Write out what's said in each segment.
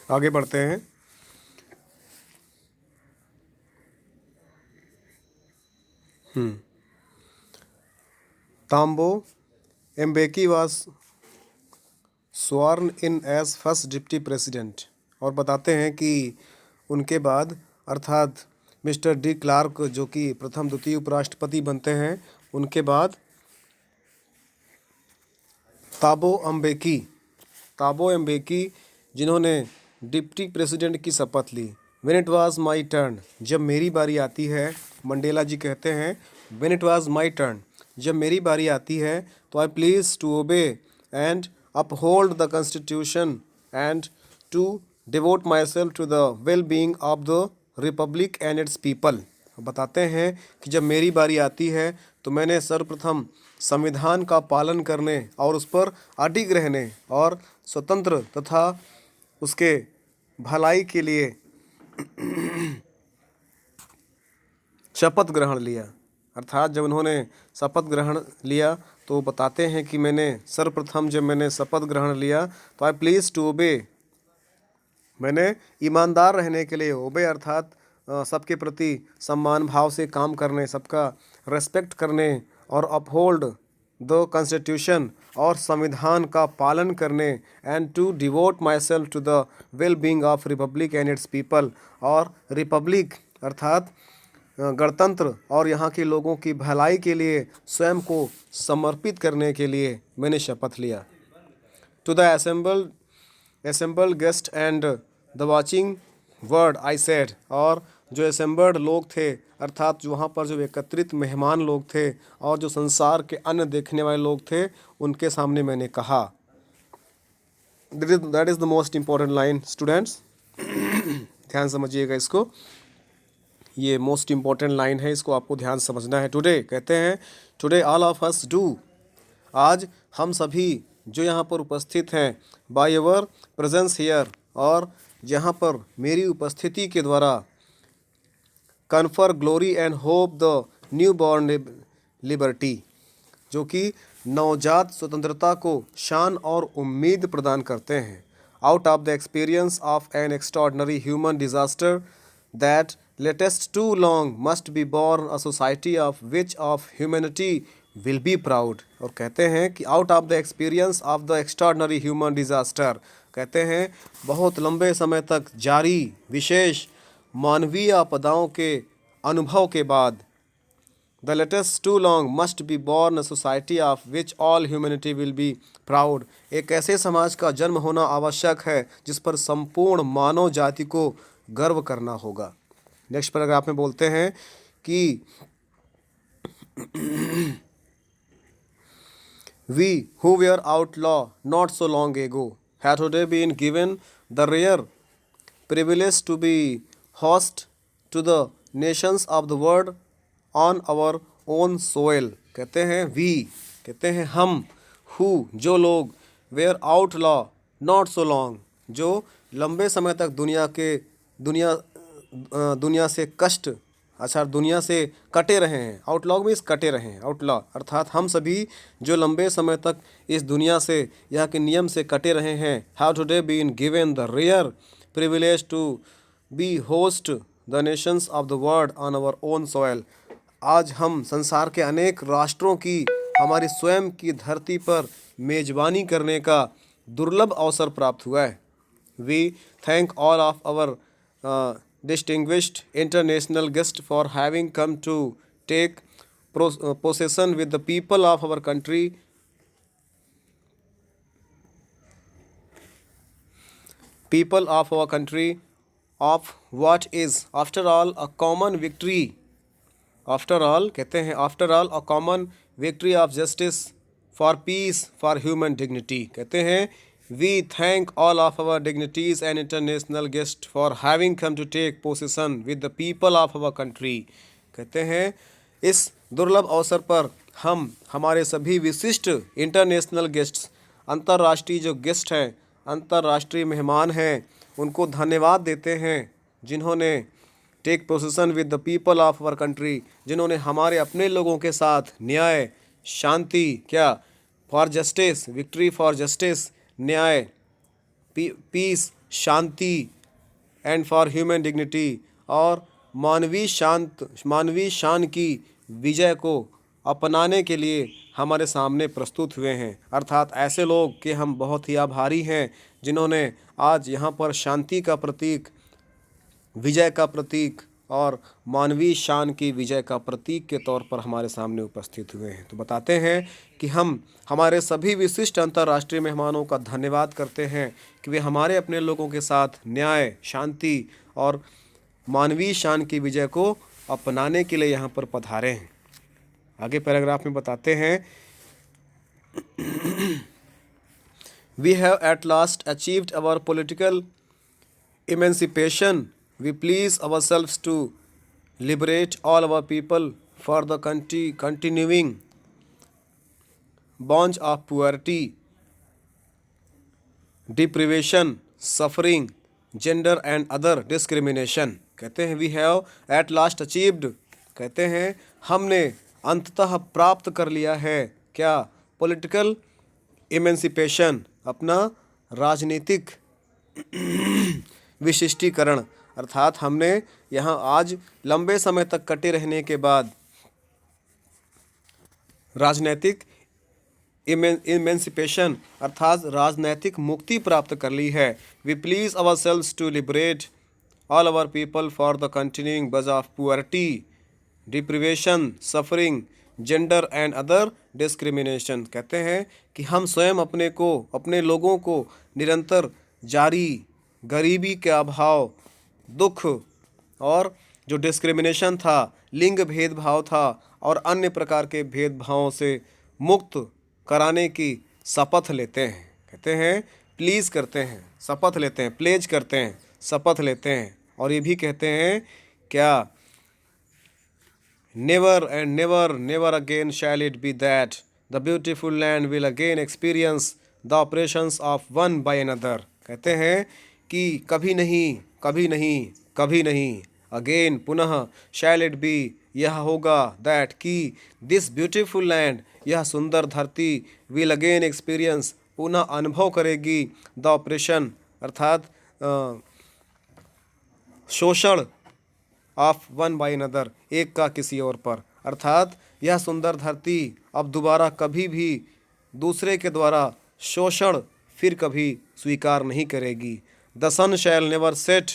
आगे बढ़ते हैं। Thabo Mbeki was sworn in as first deputy president, और बताते हैं कि उनके बाद अर्थात मिस्टर डी क्लार्क जो कि प्रथम द्वितीय उपराष्ट्रपति बनते हैं, उनके बाद ताबो एम्बेकी जिन्होंने डिप्टी प्रेसिडेंट की शपथ ली। When it was my turn, जब मेरी बारी आती है, मंडेला जी कहते हैं when it was my turn, जब मेरी बारी आती है तो I pledge to obey and uphold the constitution and to devote myself to the well being of the republic and its people. बताते हैं कि जब मेरी बारी आती है तो मैंने सर्वप्रथम संविधान का पालन करने और उस पर अडिग रहने और स्वतंत्र तथा उसके भलाई के लिए शपथ ग्रहण लिया। अर्थात जब उन्होंने शपथ ग्रहण लिया तो बताते हैं कि मैंने सर्वप्रथम जब मैंने शपथ ग्रहण लिया तो आई प्लीज टू ओबे, मैंने ईमानदार रहने के लिए, ओबे अर्थात सबके प्रति सम्मान भाव से काम करने, सबका रेस्पेक्ट करने, और अपहोल्ड द कॉन्स्टिट्यूशन और संविधान का पालन करने, and to devote myself to the well being of republic and its people, और रिपब्लिक अर्थात गणतंत्र और यहाँ के लोगों की भलाई के लिए स्वयं को समर्पित करने के लिए मैंने शपथ लिया। To the assembled guest and the watching world I said, और जो असेंबल्ड लोग थे अर्थात वहाँ पर जो एकत्रित मेहमान लोग थे और जो संसार के अन्य देखने वाले लोग थे, उनके सामने मैंने कहा। That is the most important line students, ध्यान समझिएगा इसको, ये मोस्ट इम्पॉर्टेंट लाइन है, इसको आपको ध्यान समझना है। टुडे कहते हैं today all of us do, आज हम सभी जो यहाँ पर उपस्थित हैं, बाय योर प्रेजेंस हियर, और यहाँ पर मेरी उपस्थिति के द्वारा, confer glory and hope the new born liberty, जो कि नवजात स्वतंत्रता को शान और उम्मीद प्रदान करते हैं। Out of the experience of an extraordinary human disaster that lasted too long must be born a society of which of humanity will be proud. और कहते हैं कि out of the experience of the extraordinary human disaster, कहते हैं बहुत लंबे समय तक जारी विशेष मानवीय आपदाओं के अनुभव के बाद, the lasted too long must be born a society of which all humanity will be proud, एक ऐसे समाज का जन्म होना आवश्यक है जिस पर संपूर्ण मानव जाति को गर्व करना होगा। नेक्स्ट पैराग्राफ में बोलते हैं कि we who were outlaw not so long ago have today been given the rare privilege to be host to the nations of the world on our own soil। कहते हैं we, कहते हैं हम, who जो लोग, were outlaw not so long जो लंबे समय तक दुनिया से कष्ट, अच्छा दुनिया से कटे रहे हैं। आउटलॉ मीन्स कटे रहे हैं, आउटलॉ अर्थात हम सभी जो लंबे समय तक इस दुनिया से, यहाँ के नियम से कटे रहे हैं, have today been given the rare privilege to be host the nations of the world on our own soil. आज हम संसार के अनेक राष्ट्रों की हमारी स्वयं की धरती पर मेजबानी करने का दुर्लभ अवसर प्राप्त हुआ है। We thank all of our distinguished international guest for having come to take possession with the people of our country of what is after all a common victory, after all कहते हैं after all a common victory of justice for peace for human dignity। कहते हैं we thank all of our dignities and international guests for having come to take possession with the people of our country। कहते हैं इस दुर्लभ अवसर पर हम हमारे सभी विशिष्ट इंटरनेशनल गेस्ट्स, अंतर्राष्ट्रीय जो गेस्ट हैं, अंतर्राष्ट्रीय मेहमान हैं, उनको धन्यवाद देते हैं जिन्होंने take position with the people of our country, जिन्होंने हमारे अपने लोगों के साथ न्याय, शांति, क्या for justice, victory for justice, न्याय, पीस शांति एंड फॉर ह्यूमन डिग्निटी, और मानवीय शान की विजय को अपनाने के लिए हमारे सामने प्रस्तुत हुए हैं। अर्थात ऐसे लोग कि हम बहुत ही आभारी हैं जिन्होंने आज यहाँ पर शांति का प्रतीक, विजय का प्रतीक और मानवीय शान की विजय का प्रतीक के तौर पर हमारे सामने उपस्थित हुए हैं। तो बताते हैं कि हम हमारे सभी विशिष्ट अंतर्राष्ट्रीय मेहमानों का धन्यवाद करते हैं कि वे हमारे अपने लोगों के साथ न्याय, शांति और मानवीय शान की विजय को अपनाने के लिए यहाँ पर पधारे हैं। आगे पैराग्राफ में बताते हैं, we have at last achieved our political emancipation. We please ourselves to liberate all our people for the continuing bondage of poverty, deprivation, suffering, gender and other discrimination. कहते हैं we have at last achieved, कहते हैं हमने अंततः प्राप्त कर लिया है क्या, पॉलिटिकल इमेंसिपेशन, अपना राजनीतिक विशिष्टीकरण। अर्थात हमने यहाँ आज लंबे समय तक कटे रहने के बाद राजनैतिक इमेंसिपेशन अर्थात राजनैतिक मुक्ति प्राप्त कर ली है। We pledge ourselves to liberate all our people for the continuing bondage of poverty, deprivation, suffering, gender and other discrimination. कहते हैं कि हम स्वयं अपने लोगों को निरंतर जारी गरीबी के अभाव, दुख और जो डिस्क्रिमिनेशन था, लिंग भेदभाव था और अन्य प्रकार के भेदभावों से मुक्त कराने की शपथ लेते हैं। कहते हैं प्लीज़ करते हैं, शपथ लेते हैं, प्लेज करते हैं, शपथ लेते हैं। और ये भी कहते हैं क्या, never and never never again shall it be that the beautiful land will again experience the operations of one by another. कहते हैं कि कभी नहीं, कभी नहीं, कभी नहीं, अगेन पुनः, शैल इट बी यह होगा, दैट कि, दिस ब्यूटीफुल लैंड यह सुंदर धरती, विल अगेन एक्सपीरियंस पुनः अनुभव करेगी, द ऑपरेशन अर्थात शोषण, ऑफ वन बाय अनदर एक का किसी और पर। अर्थात यह सुंदर धरती अब दोबारा कभी भी दूसरे के द्वारा शोषण फिर कभी स्वीकार नहीं करेगी। The sun shall never set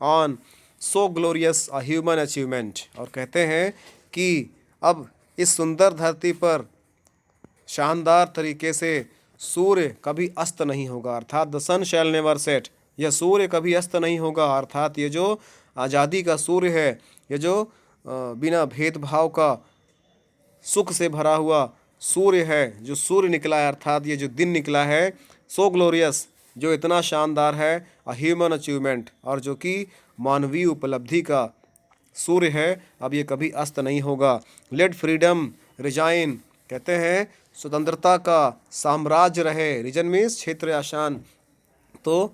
on so glorious a human achievement. और कहते हैं कि अब इस सुंदर धरती पर शानदार तरीके से सूर्य कभी अस्त नहीं होगा। अर्थात the sun shall never set, यह सूर्य कभी अस्त नहीं होगा। अर्थात ये जो आज़ादी का सूर्य है, ये जो बिना भेदभाव का सुख से भरा हुआ सूर्य है, जो सूर्य निकला है, अर्थात ये जो दिन निकला है, सो ग्लोरियस, जो इतना शानदार है, अ ह्यूमन अचीवमेंट, और जो कि मानवीय उपलब्धि का सूर्य है, अब ये कभी अस्त नहीं होगा। लेट फ्रीडम रिजाइन, कहते हैं स्वतंत्रता का साम्राज्य रहे। रीजन मीन्स क्षेत्र या शान, तो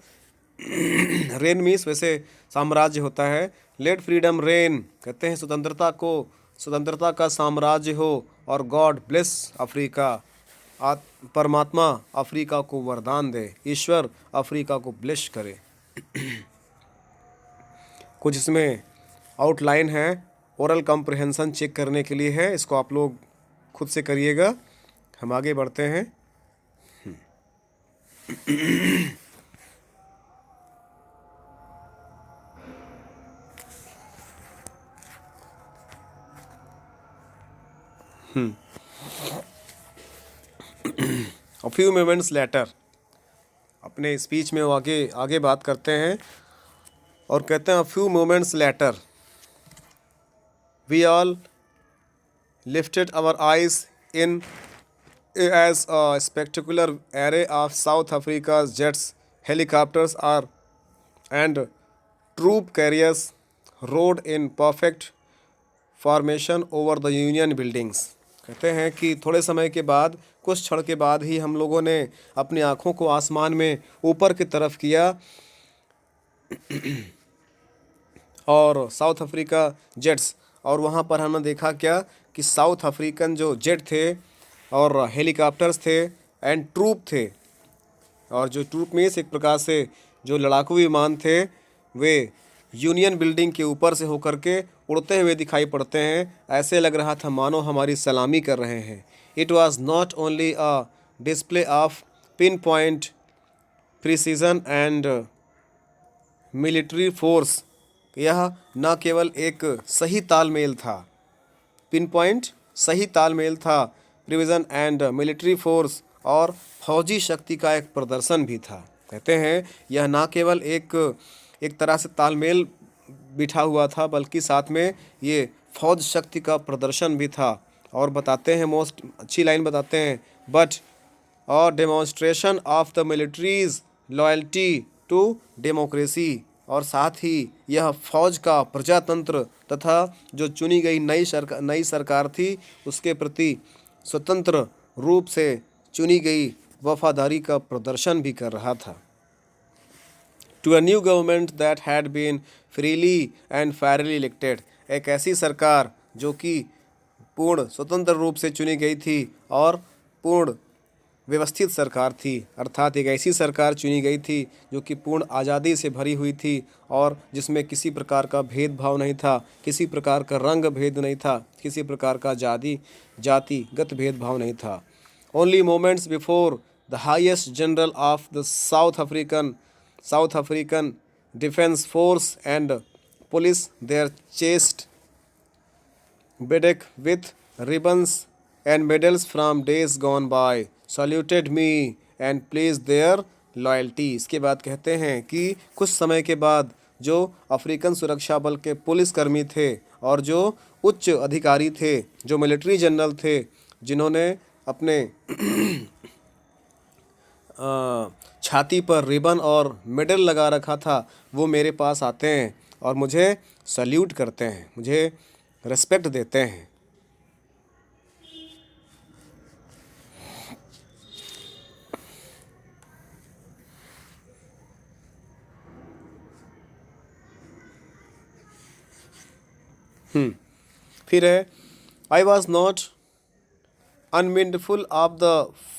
रेन मीन्स वैसे साम्राज्य होता है। लेट फ्रीडम रेन, कहते हैं स्वतंत्रता का साम्राज्य हो। और गॉड ब्लेस अफ्रीका, परमात्मा अफ्रीका को वरदान दे, ईश्वर अफ्रीका को ब्लेस करे। कुछ इसमें आउटलाइन है, ओरल कॉम्प्रिहेंशन चेक करने के लिए है, इसको आप लोग खुद से करिएगा। हम आगे बढ़ते हैं। A few moments later, अपने स्पीच में वो आगे बात करते हैं और कहते हैं, a few moments later we all lifted our eyes in as a spectacular array of South Africa's jets, helicopters and troop carriers rode in perfect formation over the Union buildings। कहते हैं कि थोड़े समय के बाद, कुछ क्षण के बाद ही हम लोगों ने अपनी आँखों को आसमान में ऊपर की तरफ किया और साउथ अफ्रीका जेट्स, और वहाँ पर हमने देखा क्या कि साउथ अफ्रीकन जो जेट थे और हेलीकॉप्टर्स थे एंड ट्रूप थे। और जो ट्रूप मीन्स एक प्रकार से जो लड़ाकू विमान थे वे यूनियन बिल्डिंग के ऊपर से होकर के उड़ते हुए दिखाई पड़ते हैं। ऐसे लग रहा था मानो हमारी सलामी कर रहे हैं। It was not only a display of pin point precision and military force, यह न केवल एक सही तालमेल था, पिन पॉइंट सही तालमेल था, प्रिविजन एंड मिलिट्री फोर्स और फौजी शक्ति का एक प्रदर्शन भी था। कहते हैं यह ना केवल एक तरह से तालमेल बिठा हुआ था, बल्कि साथ में ये फौज शक्ति का प्रदर्शन भी था। और बताते हैं, मोस्ट अच्छी लाइन बताते हैं, बट और demonstration of the military's loyalty to democracy, और साथ ही यह फौज का प्रजातंत्र तथा जो चुनी गई नई सरकार थी उसके प्रति स्वतंत्र रूप से चुनी गई वफादारी का प्रदर्शन भी कर रहा था। To a new government that had been freely and fairly elected, एक ऐसी सरकार जो कि पूर्ण स्वतंत्र रूप से चुनी गई थी और पूर्ण व्यवस्थित सरकार थी, अर्थात एक ऐसी सरकार चुनी गई थी जो कि पूर्ण आज़ादी से भरी हुई थी और जिसमें किसी प्रकार का भेदभाव नहीं था, किसी प्रकार का रंग भेद नहीं था, किसी प्रकार का जातिगत भेदभाव नहीं था। Only moments before the highest general of the South African defence force and police their chest bedecked with ribbons and medals from days gone by, saluted me and placed their loyalty। इसके बाद कहते हैं कि कुछ समय के बाद जो अफ्रीकन सुरक्षा बल के पुलिसकर्मी थे और जो उच्च अधिकारी थे, जो मिलिट्री जनरल थे, जिन्होंने अपने छाती पर रिबन और मेडल लगा रखा था, वो मेरे पास आते हैं और मुझे सल्यूट करते हैं, मुझे रेस्पेक्ट देते हैं। फिर है, आई was not unmindful of the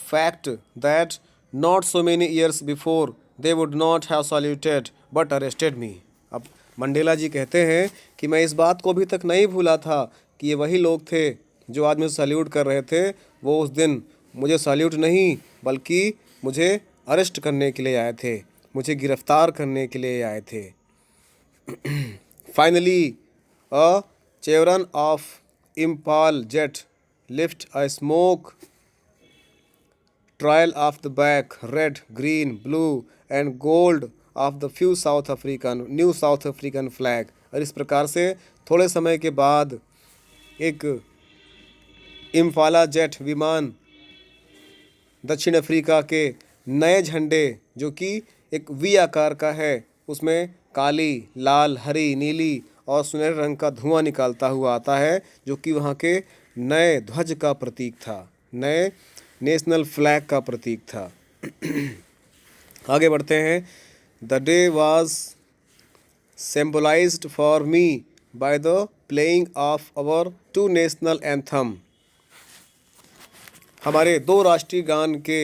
fact that not so many years before they would not have saluted but arrested me। अब मंडेला जी कहते हैं कि मैं इस बात को अभी तक नहीं भूला था कि ये वही लोग थे जो आज मुझे सल्यूट कर रहे थे, वो उस दिन मुझे सल्यूट नहीं बल्कि मुझे अरेस्ट करने के लिए आए थे, मुझे गिरफ्तार करने के लिए आए थे। Finally a chevron of Impala jet lift a smoke trail of the back, red, green, blue and gold of the new South African flag। और इस प्रकार से थोड़े समय के बाद एक इम्फाला जेट विमान दक्षिण अफ्रीका के नए झंडे, जो कि एक वी आकार का है, उसमें काली, लाल, हरी, नीली और सुनहरे रंग का धुआं निकालता हुआ आता है, जो कि वहाँ के नए ध्वज का प्रतीक था, नए नेशनल फ्लैग का प्रतीक था। आगे बढ़ते हैं। The day was symbolized for me by the playing of our two national anthem, हमारे दो राष्ट्रीय गान के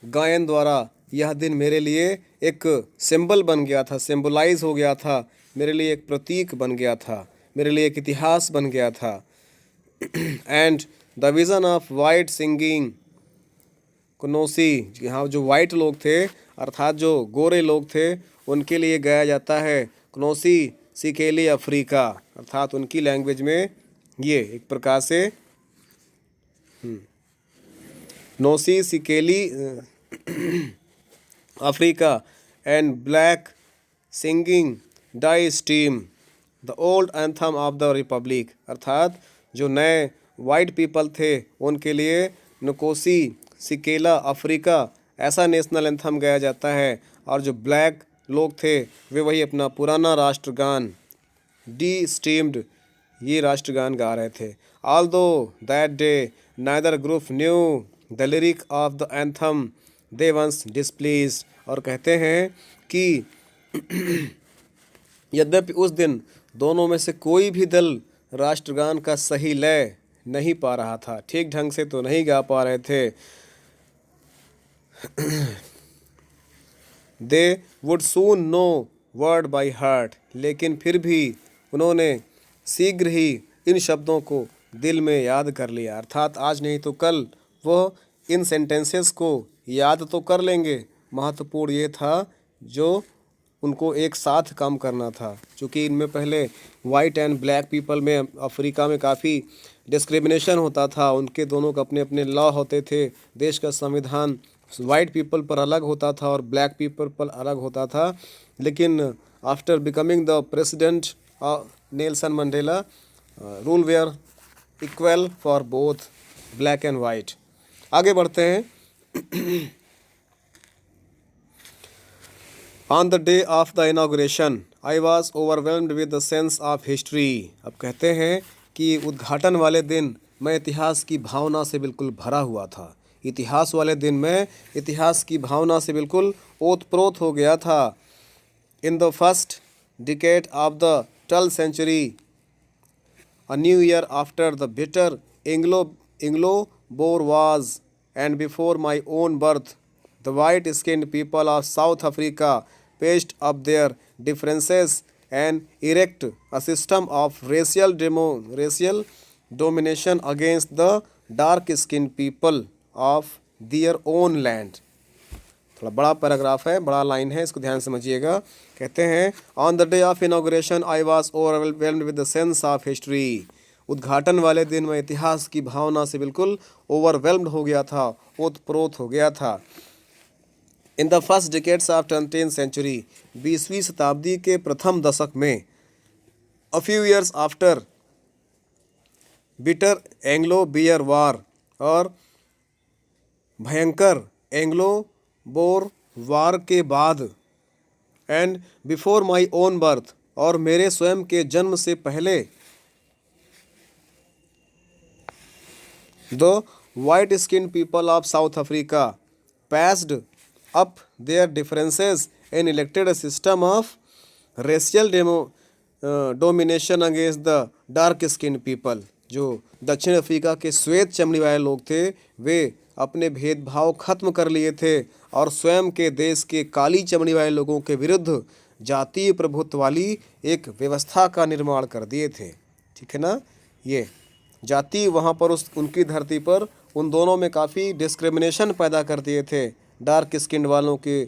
गायन द्वारा यह दिन मेरे लिए एक सिंबल बन गया था, सिम्बलाइज हो गया था, मेरे लिए एक प्रतीक बन गया था, मेरे लिए एक इतिहास बन गया था। And the vision of white singing कनोसी, यहाँ जो वाइट लोग थे अर्थात जो गोरे लोग थे उनके लिए गाया जाता है कनोसी सिकेली अफ्रीका, अर्थात उनकी लैंग्वेज में ये एक प्रकार से Nkosi Sikelel Africa and black singing Die Stem the old anthem of the republic, अर्थात जो नए वाइट पीपल थे उनके लिए नकोसी सिकेला अफ्रीका ऐसा नेशनल एंथम गाया जाता है, और जो ब्लैक लोग थे वे वही अपना पुराना राष्ट्रगान डी स्टीम्ड ये राष्ट्रगान गा रहे थे। Although that day neither group knew the lyric of the anthem they once displease, और कहते हैं कि यद्यपि उस दिन दोनों में से कोई भी दल राष्ट्रगान का सही लय नहीं पा रहा था, ठीक ढंग से तो नहीं गा पा रहे थे। They would soon know word by heart, लेकिन फिर भी उन्होंने शीघ्र ही इन शब्दों को दिल में याद कर लिया। अर्थात आज नहीं तो कल वह इन सेंटेंसेस को याद तो कर लेंगे। महत्वपूर्ण ये था जो उनको एक साथ काम करना था, क्योंकि इनमें पहले वाइट एंड ब्लैक पीपल में अफ्रीका में काफ़ी डिस्क्रिमिनेशन होता था। उनके दोनों का अपने अपने लॉ होते थे। देश का संविधान वाइट पीपल पर अलग होता था और ब्लैक पीपल पर अलग होता था। लेकिन after becoming the president Nelson Mandela, rule were equal for both black and white. आगे बढ़ते हैं। On the day of the inauguration I was overwhelmed with the sense of history. अब कहते हैं कि उद्घाटन वाले दिन मैं इतिहास की भावना से बिल्कुल भरा हुआ था। इतिहास वाले दिन मैं इतिहास की भावना से बिल्कुल ओतप्रोत हो गया था। In the first decade of the 12th century, a new year after the bitter Anglo-Boer wars and before my own birth, the white-skinned people of South Africa patched up their differences and erect a system of racial domination against the dark-skinned people of their own land. थोड़ा बड़ा paragraph है, बड़ा line है, इसको ध्यान समझिएगा। कहते हैं on the day of inauguration I was overwhelmed with the sense of history. उद्घाटन वाले दिन मैं इतिहास की भावना से बिल्कुल ओवरवेल्म्ड हो गया था, ओतप्रोत हो गया था। In the first decades of 20th century, 20वीं शताब्दी के प्रथम दशक में, a few years after bitter Anglo Boer war, और भयंकर एंग्लो बोर वार के बाद, and before my own birth, और मेरे स्वयं के जन्म से पहले, the white skin people of South Africa passed up their differences and elected a system of racial domination against the dark skin people. जो दक्षिण अफ्रीका के श्वेत चमड़ी वाले लोग थे, वे अपने भेदभाव खत्म कर लिए थे और स्वयं के देश के काली चमड़ी वाले लोगों के विरुद्ध जातीय प्रभुत्व वाली एक व्यवस्था का निर्माण कर दिए थे। ठीक है ना। ये जाति वहाँ पर उनकी धरती पर उन दोनों में काफ़ी डिस्क्रिमिनेशन पैदा कर दिए थे। डार्क स्किन वालों के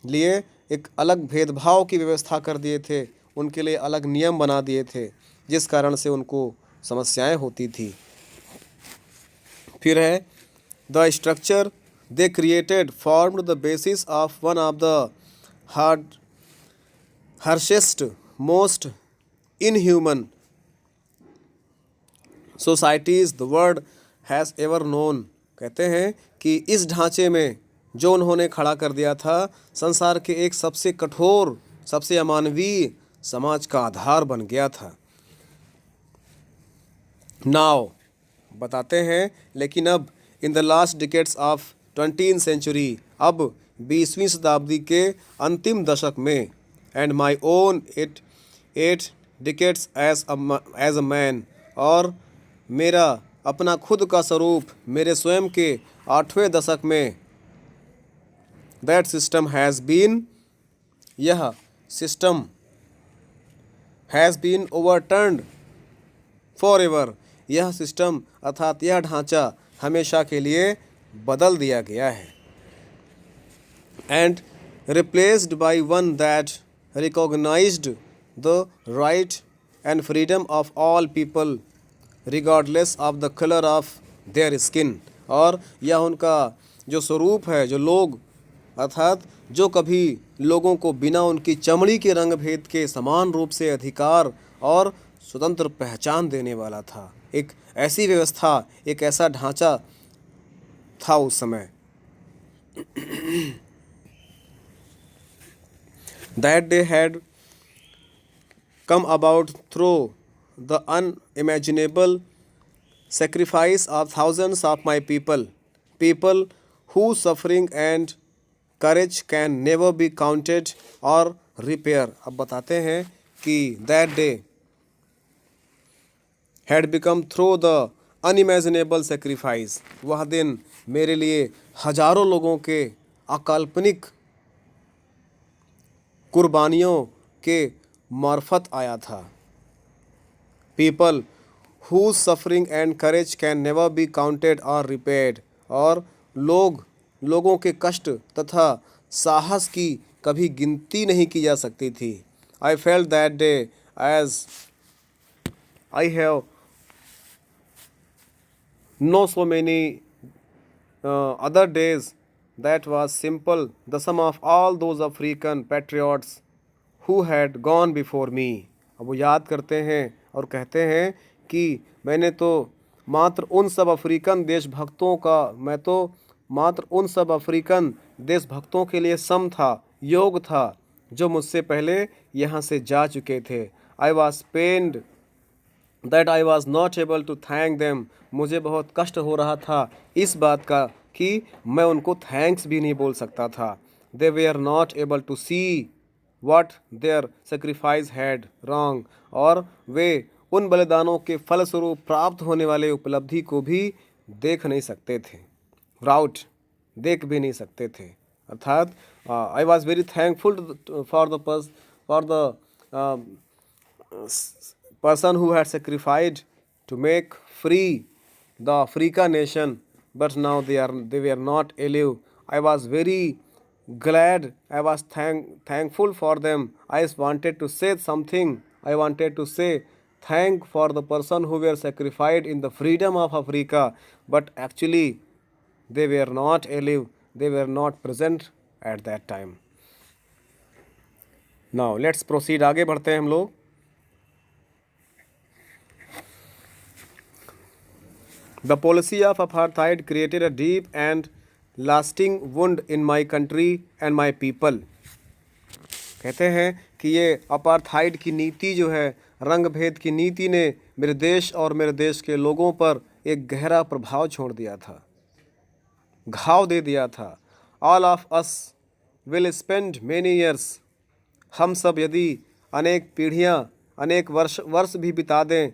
लिए एक अलग भेदभाव की व्यवस्था कर दिए थे, उनके लिए अलग नियम बना दिए थे, जिस कारण से उनको समस्याएं होती थी। फिर है the structure they created formed the basis of one of the harshest most inhuman societies the world has ever known. कहते हैं कि इस ढांचे में जो उन्होंने खड़ा कर दिया था, संसार के एक सबसे कठोर, सबसे अमानवीय समाज का आधार बन गया था। नाउ बताते हैं, लेकिन अब in the last decades of 20th century, अब 20वीं शताब्दी के अंतिम दशक में, and my own eight decades as a man, और मेरा अपना खुद का स्वरूप मेरे स्वयं के 8वें दशक में, दैट सिस्टम हैज़ बीन, यह system has been overturned forever, यह सिस्टम अर्थात यह ढांचा हमेशा के लिए बदल दिया गया है। And replaced by one that recognised the right and freedom of all people regardless of the colour of their skin, और यह उनका जो स्वरूप है, जो लोग अर्थात जो कभी लोगों को बिना उनकी चमड़ी के रंग भेद के समान रूप से अधिकार और स्वतंत्र पहचान देने वाला था। एक ऐसी व्यवस्था, एक ऐसा ढांचा था उस समय। That they had come about through the unimaginable sacrifice of thousands of my people whose suffering and courage can never be counted or repair। अब बताते हैं कि that day had become through the unimaginable sacrifice, वह दिन मेरे लिए हजारों लोगों के अकाल्पनिक कुर्बानियों के मार्फत आया था। People whose suffering and courage can never be counted or repaid, और लोगों के कष्ट तथा साहस की कभी गिनती नहीं की जा सकती थी। I felt that day as I have no so many other days, that was simple the sum of all those African patriots who had gone before me। अब वो याद करते हैं और कहते हैं कि मैंने तो मात्र उन सब अफ्रीकन देशभक्तों का मैं तो मात्र उन सब अफ्रीकन देशभक्तों के लिए सम था, योग था, जो मुझसे पहले यहाँ से जा चुके थे। I was pained that I was not able to thank them. मुझे बहुत कष्ट हो रहा था इस बात का कि मैं उनको थैंक्स भी नहीं बोल सकता था। They were not able to see what their sacrifice had रॉन्ग, और वे उन बलिदानों के फलस्वरूप प्राप्त होने वाले उपलब्धि को भी देख नहीं सकते थे। राउट देख भी नहीं सकते थे। अर्थात I was very thankful for the person who had sacrificed to make free the Africa nation, but now they were not alive. I was very glad. I was thankful for them. I wanted to say something. I wanted to say thank for the person who were sacrificed in the freedom of Africa, but actually they were not alive. They were not present at that time. Now let's proceed. आगे बढ़ते हैं हम लोग। The policy of apartheid created a deep and lasting wound in my country and my people। कहते हैं कि ये apartheid की नीति जो है, रंग भेद की नीति ने मेरे देश और मेरे देश के लोगों पर एक गहरा प्रभाव छोड़ दिया था, घाव दे दिया था। All of us will spend many years, हम सब यदि अनेक पीढ़ियाँ अनेक वर्ष भी बिता दें,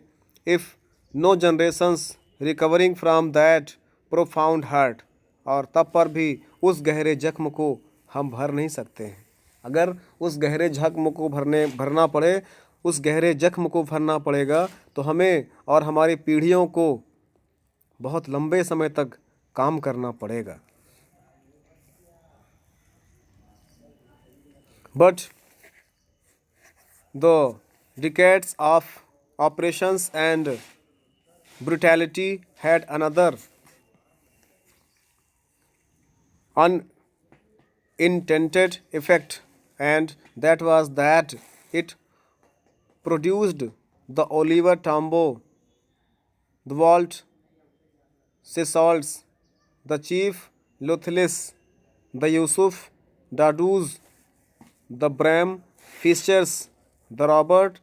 if no generations recovering from that profound hurt, और तब पर भी उस गहरे जख्म को हम भर नहीं सकते हैं। अगर उस गहरे जख्म को भरना पड़े, उस गहरे जख्म को भरना पड़ेगा, तो हमें और हमारी पीढ़ियों को बहुत लंबे समय तक काम करना पड़ेगा। But the decades of operations and brutality had another unintended effect, and that was that it produced the Oliver Tambo, the Walt Sissolds, the Chief Luthlis, the Yusuf Dadoos, the Bram Fishers, the Robert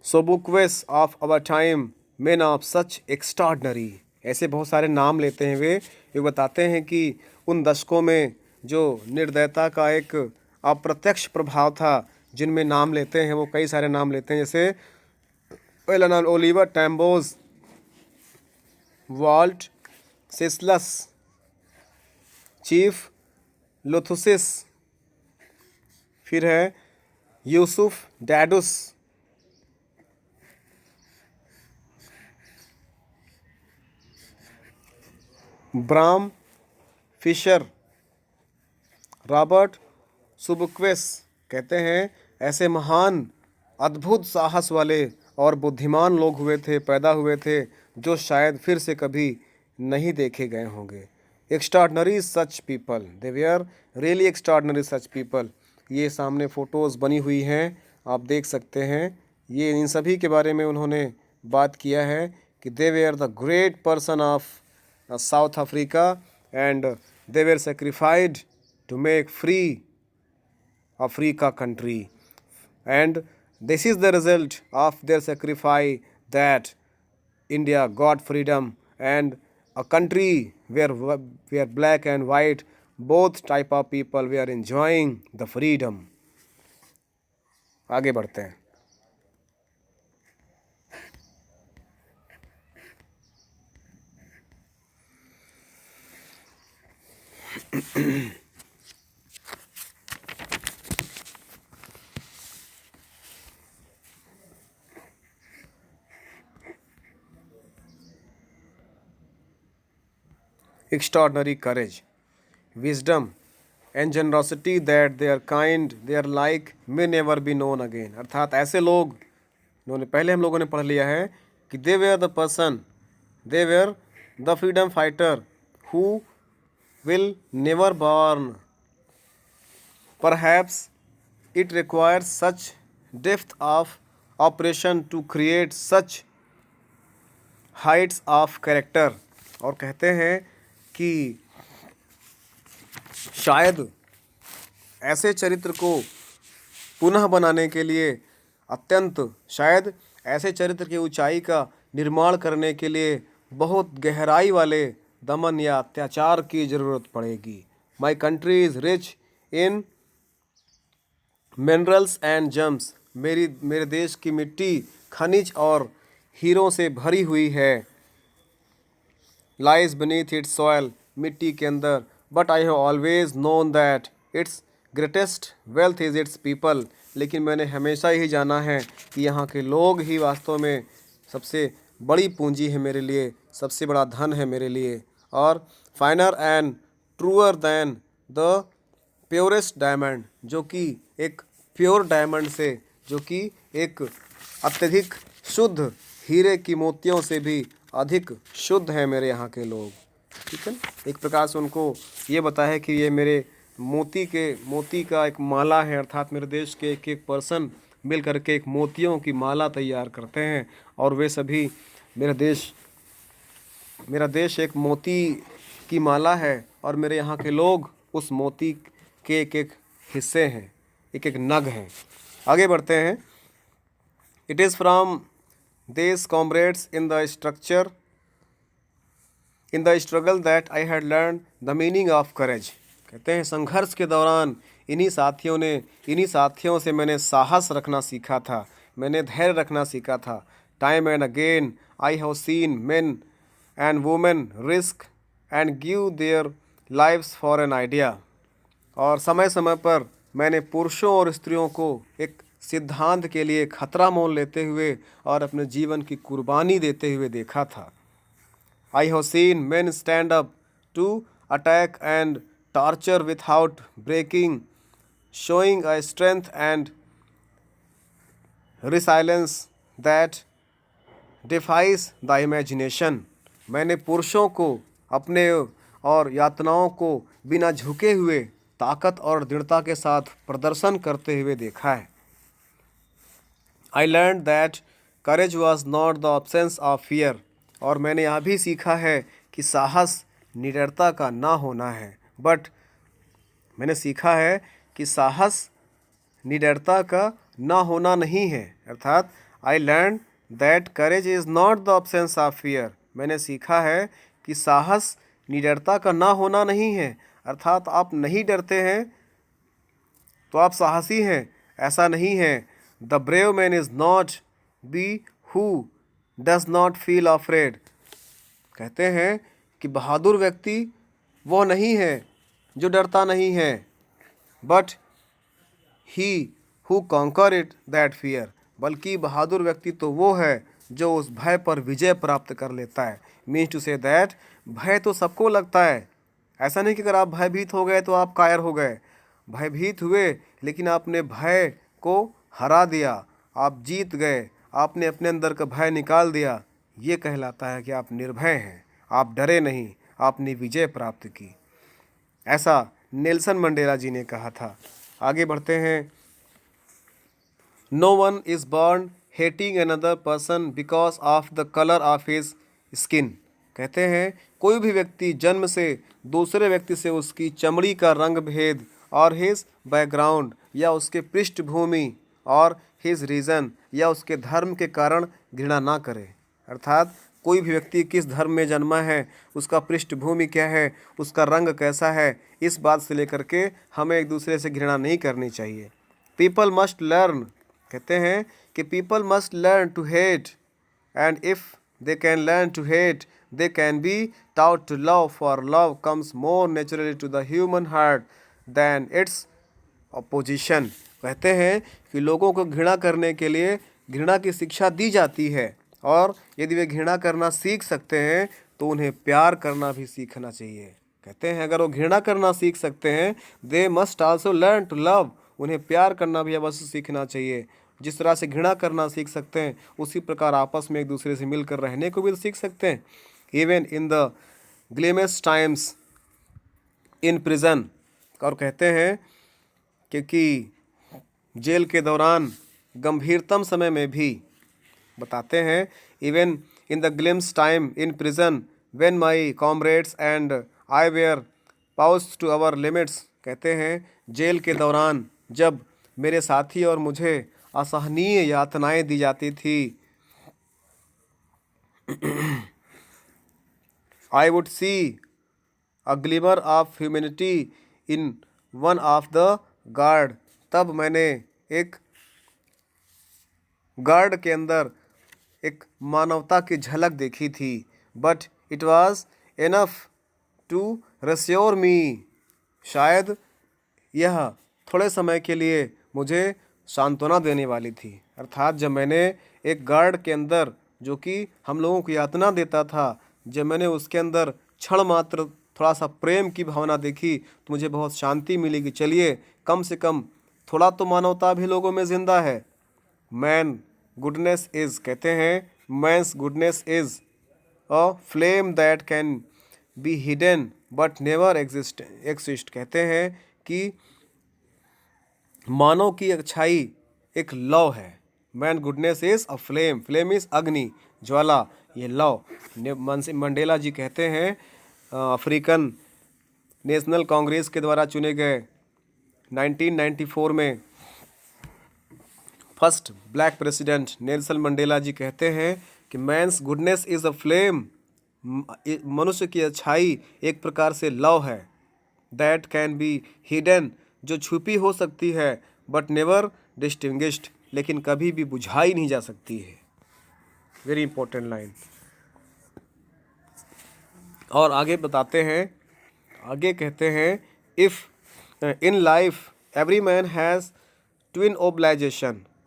Sobukves of our time, men of such extraordinary। ऐसे बहुत सारे नाम लेते हैं वे बताते हैं कि उन दशकों में जो निर्दयता का एक अप्रत्यक्ष प्रभाव था, जिनमें नाम लेते हैं वो कई सारे नाम लेते हैं। जैसे पहला नाम ओलिवर टैम्बोज, वॉल्ट सिसलस, चीफ लुथुसिस, फिर है यूसुफ डैडुस, ब्राम फिशर, रॉबर्ट सुबुक्वेस। कहते हैं ऐसे महान अद्भुत साहस वाले और बुद्धिमान लोग पैदा हुए थे जो शायद फिर से कभी नहीं देखे गए होंगे। Extraordinary such people, they were really extraordinary such people. ये सामने फ़ोटोज़ बनी हुई हैं, आप देख सकते हैं। ये इन सभी के बारे में उन्होंने बात किया है कि they were the great person of South Africa, and they were sacrificed to make free Africa country, and this is the result of their sacrifice that India got freedom, and a country where black and white both type of people were enjoying the freedom। आगे बढ़ते हैं। extraordinary courage, wisdom, and generosity that their kind, their like may never be known again. अर्थात ऐसे लोग, इन्होंने पहले हम लोगों ने पढ़ लिया है कि they were the person, they were the freedom fighter who will never born. Perhaps it requires such depth of operation to create such heights of character. और कहते हैं कि शायद ऐसे चरित्र को पुनः बनाने के लिए शायद ऐसे चरित्र की ऊंचाई का निर्माण करने के लिए बहुत गहराई वाले दमन या अत्याचार की ज़रूरत पड़ेगी. My country is rich in minerals and James. मेरे देश की मिट्टी खनिज और हीरों से भरी हुई है. लाइज beneath इट्स सॉयल, मिट्टी के अंदर. But I have always known that it's greatest wealth is it's people. लेकिन मैंने हमेशा ही जाना है कि यहाँ के लोग ही वास्तव में सबसे बड़ी पूंजी है मेरे लिए, सबसे बड़ा धन है मेरे लिए. और finer and truer than the purest diamond, जो कि एक प्योर डायमंड से, जो कि एक अत्यधिक शुद्ध हीरे की मोतियों से भी अधिक शुद्ध है मेरे यहाँ के लोग. ठीक है, एक प्रकार से उनको ये बताया है कि ये मेरे मोती का एक माला है. अर्थात मेरे देश के एक एक पर्सन मिल करके एक मोतियों की माला तैयार करते हैं और वे सभी मेरा देश एक मोती की माला है और मेरे यहाँ के लोग उस मोती के एक एक हिस्से हैं, एक एक नग हैं. आगे बढ़ते हैं. It is from these comrades in the struggle that I had learned the meaning of courage. कहते हैं संघर्ष के दौरान इन्हीं साथियों से मैंने साहस रखना सीखा था, मैंने धैर्य रखना सीखा था. Time and again I have scene men and women risk and give their lives for an idea. और समय समय पर मैंने पुरुषों और स्त्रियों को एक सिद्धांत के लिए खतरा मोल लेते हुए और अपने जीवन की कुर्बानी देते हुए देखा था. I have seen men stand up to attack and torture without breaking, showing a strength and resilience that defies the imagination. मैंने पुरुषों को अपने और यातनाओं को बिना झुके हुए ताकत और दृढ़ता के साथ प्रदर्शन करते हुए देखा है. I learned that courage was not the absence of fear. और मैंने यह भी सीखा है कि साहस निडरता का ना होना है. बट मैंने सीखा है कि साहस निडरता का ना होना नहीं है. अर्थात I learned that courage is not the absence of fear. मैंने सीखा है कि साहस निडरता का ना होना नहीं है. अर्थात आप नहीं डरते हैं तो आप साहसी हैं, ऐसा नहीं है. The brave man is not be who does not feel afraid. कहते हैं कि बहादुर व्यक्ति वो नहीं है जो डरता नहीं है, but he who conquer it that fear. बल्कि बहादुर व्यक्ति तो वो है जो उस भय पर विजय प्राप्त कर लेता है. Means to say that भय तो सबको लगता है. ऐसा नहीं कि अगर आप भयभीत हो गए तो आप कायर हो गए. भयभीत हुए लेकिन आपने भय को हरा दिया, आप जीत गए, आपने अपने अंदर का भय निकाल दिया. ये कहलाता है कि आप निर्भय हैं, आप डरे नहीं, आपने विजय प्राप्त की. ऐसा नेल्सन मंडेला जी ने कहा था. आगे बढ़ते हैं. No one is born hating another person because of the colour of his skin. कहते हैं कोई भी व्यक्ति जन्म से दूसरे व्यक्ति से उसकी चमड़ी का रंग भेद और हिज बैकग्राउंड या उसके पृष्ठभूमि और हिज रीज़न या उसके धर्म के कारण घृणा ना करे. अर्थात कोई भी व्यक्ति किस धर्म में जन्मा है, उसका पृष्ठभूमि क्या है, उसका रंग कैसा है, इस बात से लेकर के हमें एक दूसरे से घृणा नहीं करनी चाहिए. People must learn. कहते हैं कि people must learn to hate and if they can learn to hate they can be taught to love, for love comes more naturally to the human heart than its opposition. कहते हैं कि लोगों को घृणा करने के लिए घृणा की शिक्षा दी जाती है और यदि वे घृणा करना सीख सकते हैं तो उन्हें प्यार करना भी सीखना चाहिए। कहते हैं अगर वो घृणा करना सीख सकते हैं, they must also learn to love, उन्हें प्यार करना भी अवश्य सीखना चाहिए। जिस तरह से घृणा करना सीख सकते हैं, उसी प्रकार आपस में एक दूसरे से मिलकर रहने को भी सीख सकते हैं। Even in the grimmest times in prison, और कहते हैं क्योंकि जेल के दौरान गंभीरतम समय में भी बताते हैं, even in the glimpse time in prison when my comrades and I were pushed to our limits, कहते हैं जेल के दौरान जब मेरे साथी और मुझे असहनीय यातनाएं दी जाती थी, I would see a glimmer of humanity in one of the guard, तब मैंने एक गार्ड के अंदर एक मानवता की झलक देखी थी। But it was enough to reassure me, शायद यह थोड़े समय के लिए मुझे सांत्वना देने वाली थी। अर्थात जब मैंने एक गार्ड के अंदर, जो कि हम लोगों को यातना देता था, जब मैंने उसके अंदर क्षण मात्र थोड़ा सा प्रेम की भावना देखी तो मुझे बहुत शांति मिली कि चलिए कम से कम थोड़ा तो मानवता भी लोगों में जिंदा है। मैन गुडनेस इज़, कहते हैं man's goodness is a flame that can be hidden but never exist, कहते हैं कि मानव की अच्छाई एक लौ है। Man goodness is a flame, flame is अग्नि, ज्वाला, ये लौ। मंडेला जी कहते हैं अफ्रीकन नेशनल कांग्रेस के द्वारा चुने गए 1994 में first black president Nelson Mandela ji कहते हैं कि man's goodness is a flame, मनुष्य की अच्छाई एक प्रकार से लौ है, दैट कैन बी हिडन, जो छुपी हो सकती है, बट नेवर डिस्टिंग्विश्ड, लेकिन कभी भी बुझाई नहीं जा सकती है। Very important line. और आगे बताते हैं, आगे कहते हैं if in life every man has twin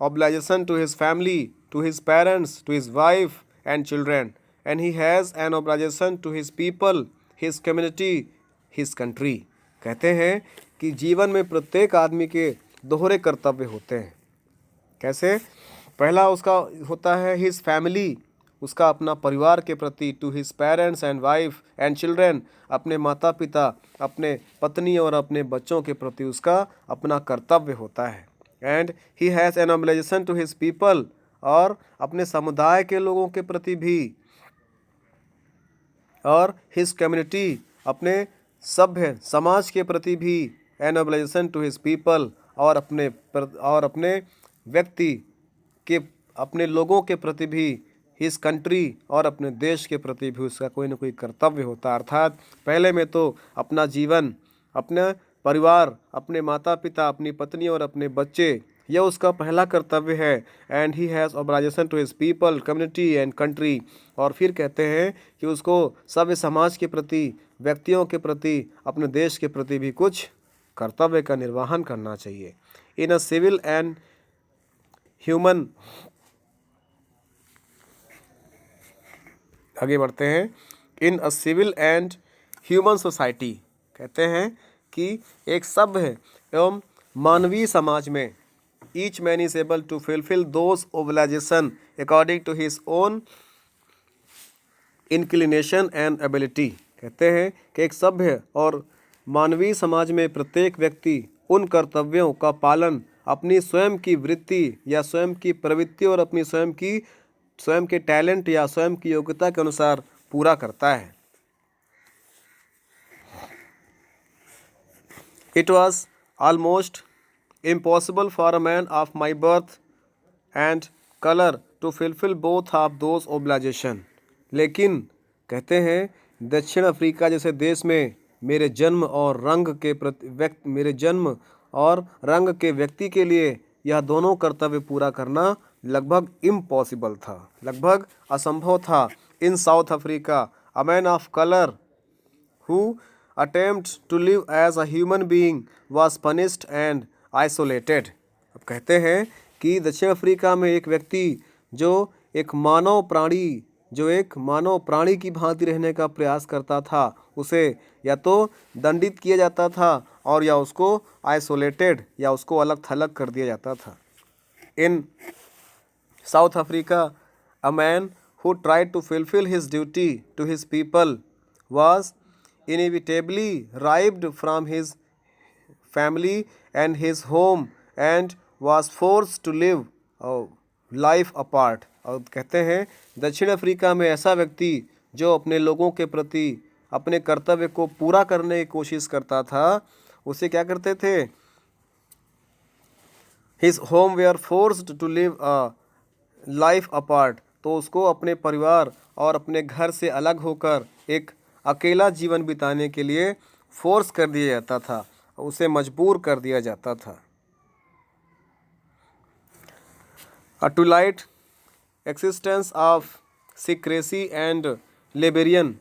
obligation to his family, to his parents, to his wife and children, and he has an obligation to his people, his community, his country, कहते हैं कि जीवन में प्रत्येक आदमी के दोहरे कर्तव्य होते हैं। कैसे? पहला उसका होता है हिज फैमिली, उसका अपना परिवार के प्रति, to his parents and wife and children, अपने माता पिता, अपने पत्नी और अपने बच्चों के प्रति उसका अपना कर्तव्य होता है। And he has an obligation to his people, और अपने समुदाय के लोगों के प्रति भी, और हिज कम्युनिटी, अपने सभ्य समाज के प्रति भी, an obligation to his people, और अपने व्यक्ति के, अपने लोगों के प्रति भी, हिज कंट्री, और अपने देश के प्रति भी उसका कोई ना कोई कर्तव्य होता है। अर्थात पहले में तो अपना जीवन, अपना परिवार, अपने माता पिता, अपनी पत्नी और अपने बच्चे, यह उसका पहला कर्तव्य है। And he has obligation to his people, community and country, और फिर कहते हैं कि उसको सभ्य समाज के प्रति, व्यक्तियों के प्रति, अपने देश के प्रति भी कुछ कर्तव्य का निर्वहन करना चाहिए। In a civil and human, आगे बढ़ते हैं, in a civil and human society, कहते हैं कि एक सभ्य एवं मानवीय समाज में each man is able to fulfil those obligation according to his own inclination and ability, कहते हैं कि एक सभ्य और मानवीय समाज में प्रत्येक व्यक्ति उन कर्तव्यों का पालन अपनी स्वयं की वृत्ति या स्वयं की प्रवृत्ति और अपनी स्वयं के टैलेंट या स्वयं की योग्यता के अनुसार पूरा करता है। It was almost impossible for a man of my birth and colour to fulfil both of those obligation, लेकिन कहते हैं दक्षिण अफ्रीका जैसे देश में मेरे जन्म और रंग के व्यक्ति के लिए यह दोनों कर्तव्य पूरा करना लगभग इम्पॉसिबल था, लगभग असंभव था। In South Africa a man of colour who attempt to live as a human being was punished and isolated. अब कहते हैं कि दक्षिण अफ्रीका में एक व्यक्ति जो एक मानव प्राणी जो एक मानव प्राणी की भांति रहने का प्रयास करता था, उसे या तो दंडित किया जाता था और या उसको आइसोलेटेड या उसको अलग थलग कर दिया जाता था। In South Africa, a man who tried to fulfill his duty to his people was inevitably ripped from his family and his home and was forced to live a life apart। और कहते हैं दक्षिण Africa में ऐसा व्यक्ति जो अपने लोगों के प्रति अपने कर्तव्य को पूरा करने की कोशिश करता था, उसे क्या करते थे, his home were forced to live a life apart, तो उसको अपने परिवार और अपने घर से अलग होकर एक अकेला जीवन बिताने के लिए फोर्स कर दिया जाता था, उसे मजबूर कर दिया जाता था। A twilight existence of secrecy and rebellion,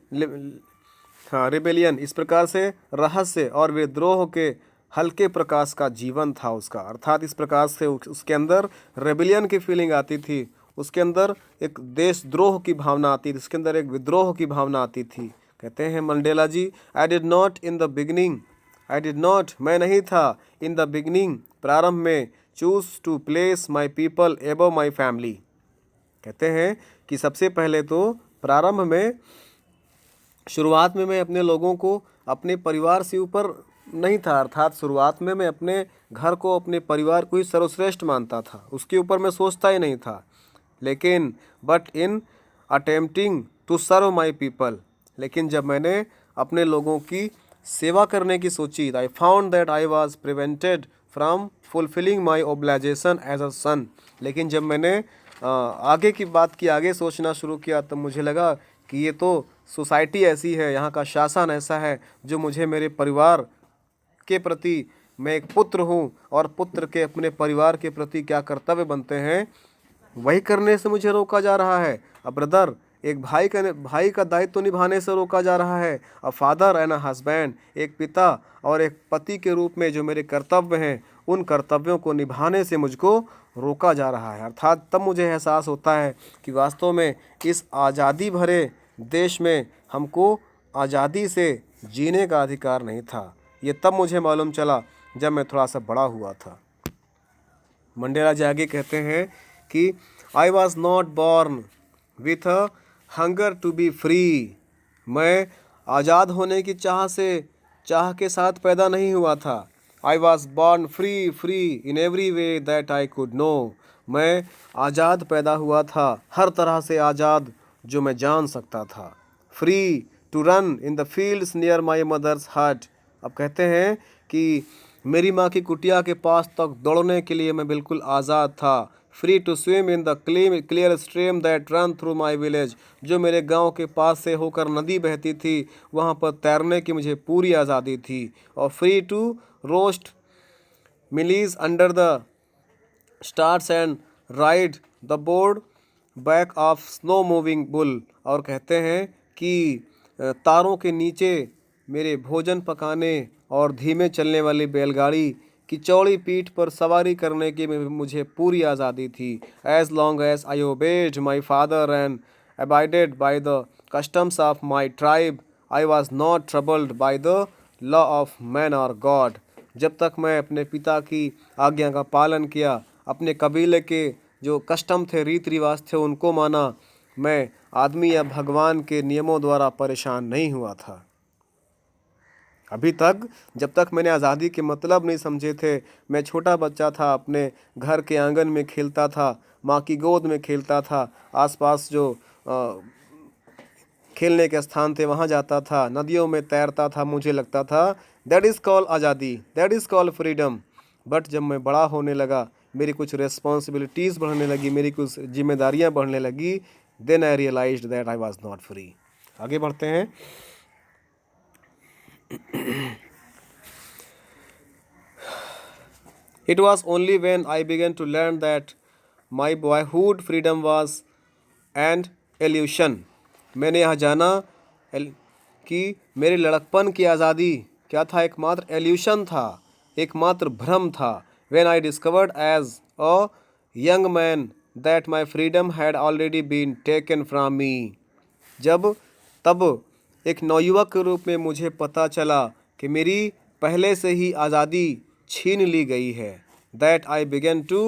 इस प्रकार से रहस्य और विद्रोह के हल्के प्रकाश का जीवन था उसका। अर्थात इस प्रकार से उसके अंदर रेबेलियन की फीलिंग आती थी, उसके अंदर एक देशद्रोह की भावना आती थी, उसके अंदर एक विद्रोह की भावना आती थी। कहते हैं Mandela ji, I did not in the beginning, I did not, मैं नहीं था, इन द बिगनिंग, प्रारंभ में, choose to place my people above my family. कहते हैं कि सबसे पहले तो प्रारंभ में, शुरुआत में मैं अपने लोगों को अपने परिवार से ऊपर नहीं था, अर्थात शुरुआत में मैं अपने घर को, अपने परिवार को ही सर्वश्रेष्ठ मानता था, उसके ऊपर मैं सोचता ही नहीं था। लेकिन but in attempting to serve my people, लेकिन जब मैंने अपने लोगों की सेवा करने की सोची, I found that I was prevented from fulfilling my obligation as a son. लेकिन जब मैंने आगे की बात की, आगे सोचना शुरू किया, तब मुझे लगा कि ये तो सोसाइटी ऐसी है, यहाँ का शासन ऐसा है, जो मुझे मेरे परिवार के प्रति, मैं एक पुत्र हूँ और पुत्र के अपने परिवार के प्रति क्या कर्तव्य बनते हैं, वही करने से मुझे रोका जा रहा है। अब ब्रदर, एक भाई का दायित्व निभाने से रोका जा रहा है। A father and a husband, एक पिता और एक पति के रूप में जो मेरे कर्तव्य हैं, उन कर्तव्यों को निभाने से मुझको रोका जा रहा है। अर्थात तब मुझे एहसास होता है कि वास्तव में इस आज़ादी भरे देश में हमको आज़ादी से जीने का अधिकार नहीं था। ये तब मुझे मालूम चला जब मैं थोड़ा सा बड़ा हुआ था। मंडेला जी आगे कहते हैं कि I was not born with a hunger to be free, मैं आज़ाद होने की चाह के साथ पैदा नहीं हुआ था। I was born free in every way that I could know, मैं आज़ाद पैदा हुआ था, हर तरह से आज़ाद जो मैं जान सकता था। Free to run in the fields near my mother's hut, अब कहते हैं कि मेरी माँ की कुटिया के पास तक दौड़ने के लिए मैं बिल्कुल आज़ाद था। Free to swim in the clear stream that run through my village, जो मेरे गांव के पास से होकर नदी बहती थी, वहाँ पर तैरने की मुझे पूरी आज़ादी थी। और free to roast mealies under the stars and ride the board back of snow moving bull, और कहते हैं कि तारों के नीचे मेरे भोजन पकाने और धीमे चलने वाली बैलगाड़ी की चौड़ी पीठ पर सवारी करने की मुझे पूरी आज़ादी थी। As long as I obeyed my father and abided by the customs of my tribe, I was not troubled by the law of man और गॉड, जब तक मैं अपने पिता की आज्ञा का पालन किया, अपने कबीले के जो कस्टम थे, रीति रिवाज थे, उनको माना, मैं आदमी या भगवान के नियमों द्वारा परेशान नहीं हुआ था। अभी तक, जब तक मैंने आज़ादी के मतलब नहीं समझे थे, मैं छोटा बच्चा था, अपने घर के आंगन में खेलता था, माँ की गोद में खेलता था, आसपास जो खेलने के स्थान थे वहाँ जाता था, नदियों में तैरता था, मुझे लगता था दैट इज़ कॉल्ड आज़ादी, that is called freedom. But जब मैं बड़ा होने लगा, मेरी कुछ रिस्पॉन्सिबिलिटीज़ बढ़ने लगी, मेरी कुछ जिम्मेदारियाँ बढ़ने लगी, then I realised that I was not free. आगे बढ़ते हैं। It was only when I began to learn that my boyhood freedom was an illusion, मैंने यह जाना कि मेरे लड़कपन की आज़ादी क्या था, एकमात्र एल्यूशन था, एकमात्र भ्रम था। When I discovered as a young man that my freedom had already been taken from me, जब तब एक नवयुवक के रूप में मुझे पता चला कि मेरी पहले से ही आज़ादी छीन ली गई है। That I began to